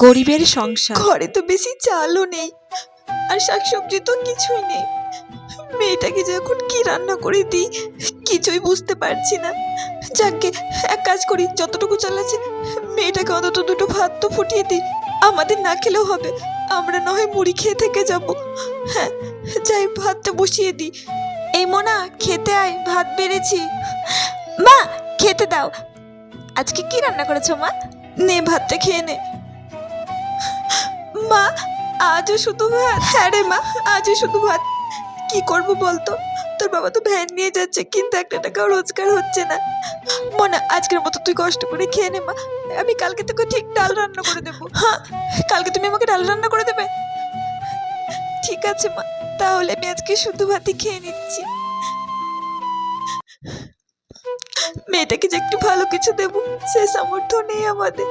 গরিবের সংসার। ঘরে তো বেশি চালও নেই আর শাকসবজি তো কিছুই নেই। মেয়েটাকে যে এখন কি রান্না করে দিই কিছুই বুঝতে পারছি না। যাকে এক কাজ করি, যতটুকু চাল আছে মেয়েটাকে অন্তত দুটো ভাত তো ফুটিয়ে দিই। আমাদের না খেলেও হবে, আমরা না হয় মুড়ি খেয়ে থেকে যাব। হ্যাঁ, যাই ভাতটা বসিয়ে দিই। এই মোনা, খেতে আয়, ভাত বেড়েছি। মা, খেতে দাও। আজকে কি রান্না করেছো মা? নে ভাতটা খেয়ে নে। মা, আজও শুধু ভাত? হ্যাঁ রে মা, আজও শুধু ভাত। কি করব বলতো, তোর বাবা তো ভ্যান নিয়ে যাচ্ছে কিন্তু একটা টাকাও রোজগার হচ্ছে না। মনা, আজকের মতো তুই কষ্ট করে খেয়ে নে মা, আমি কালকে তোকে ঠিক ডাল রান্না করে দেবো। হ্যাঁ, কালকে তুমি আমাকে ডাল রান্না করে দেবে? ঠিক আছে মা, তাহলে আমি আজকে শুধু ভাতই খেয়ে নিচ্ছি। মেয়েটাকে যে একটু ভালো কিছু দেবো সে সামর্থ্য নেই আমাদের।